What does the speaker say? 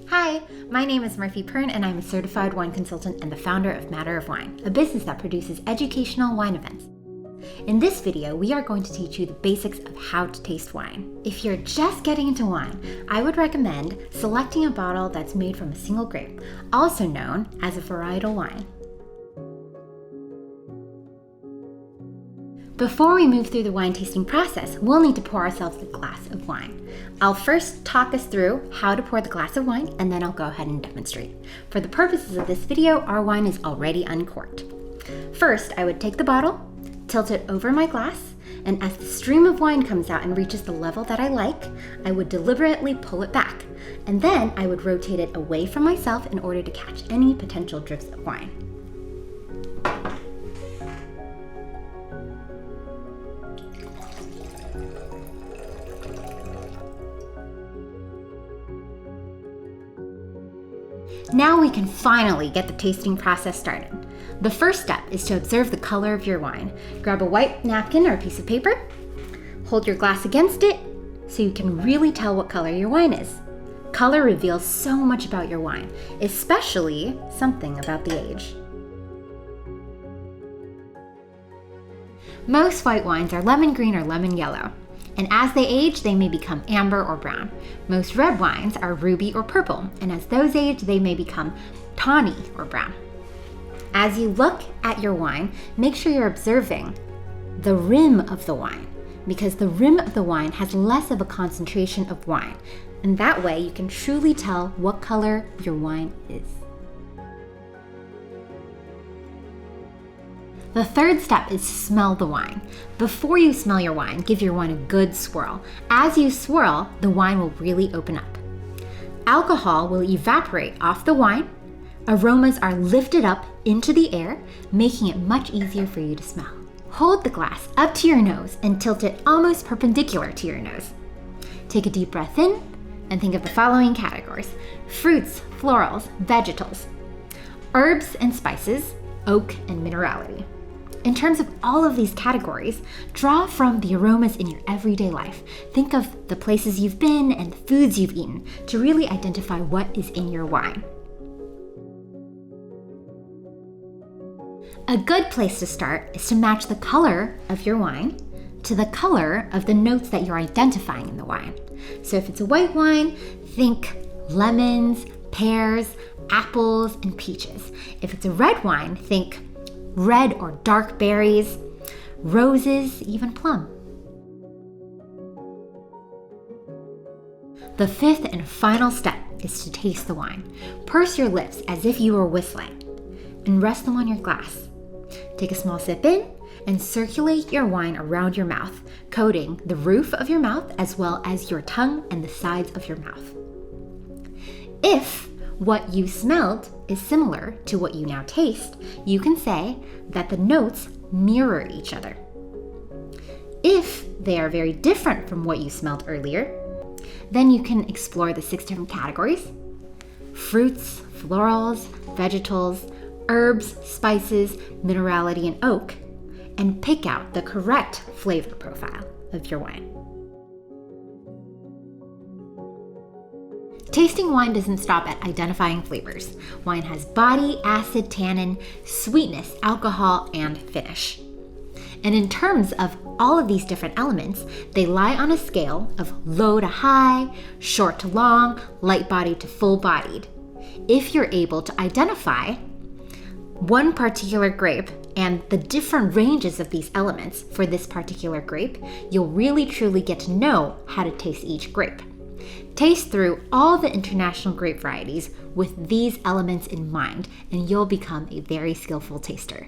Hi, my name is Murphy Perng and I'm a certified wine consultant and the founder of Matter of Wine, a business that produces educational wine events. In this video, we are going to teach you the basics of how to taste wine. If you're just getting into wine, I would recommend selecting a bottle that's made from a single grape, also known as a varietal wine. Before we move through the wine tasting process, we'll need to pour ourselves a glass of wine. I'll first talk us through how to pour the glass of wine, and then I'll go ahead and demonstrate. For the purposes of this video, our wine is already uncorked. First, I would take the bottle, tilt it over my glass, and as the stream of wine comes out and reaches the level that I like, I would deliberately pull it back, and then I would rotate it away from myself in order to catch any potential drifts of wine. Now we can finally get the tasting process started. The first step is to observe the color of your wine. Grab a white napkin or a piece of paper, hold your glass against it so you can really tell what color your wine is. Color reveals so much about your wine, especially something about the age. Most white wines are lemon green or lemon yellow, and as they age, they may become amber or brown. Most red wines are ruby or purple, and as those age, they may become tawny or brown. As you look at your wine, make sure you're observing the rim of the wine, because the rim of the wine has less of a concentration of wine, and that way you can truly tell what color your wine is. The third step is smell the wine. Before you smell your wine, give your wine a good swirl. As you swirl, the wine will really open up. Alcohol will evaporate off the wine. Aromas are lifted up into the air, making it much easier for you to smell. Hold the glass up to your nose and tilt it almost perpendicular to your nose. Take a deep breath in and think of the following categories: fruits, florals, vegetables, herbs and spices, oak and minerality. In terms of all of these categories, draw from the aromas in your everyday life. Think of the places you've been and the foods you've eaten to really identify what is in your wine. A good place to start is to match the color of your wine to the color of the notes that you're identifying in the wine. So if it's a white wine, think lemons, pears, apples, and peaches. If it's a red wine, think red or dark berries, roses, even plum. The fifth and final step is to taste the wine. Purse your lips as if you were whistling and rest them on your glass. Take a small sip in and circulate your wine around your mouth, coating the roof of your mouth as well as your tongue and the sides of your mouth. If what you smelled is similar to what you now taste, you can say that the notes mirror each other. If they are very different from what you smelled earlier, then you can explore the 6 different categories: fruits, florals, vegetables, herbs, spices, minerality, and oak, and pick out the correct flavor profile of your wine. Tasting wine doesn't stop at identifying flavors. Wine has body, acid, tannin, sweetness, alcohol, and finish. And in terms of all of these different elements, they lie on a scale of low to high, short to long, light-bodied to full-bodied. If you're able to identify one particular grape and the different ranges of these elements for this particular grape, you'll really truly get to know how to taste each grape. Taste through all the international grape varieties with these elements in mind, and you'll become a very skillful taster.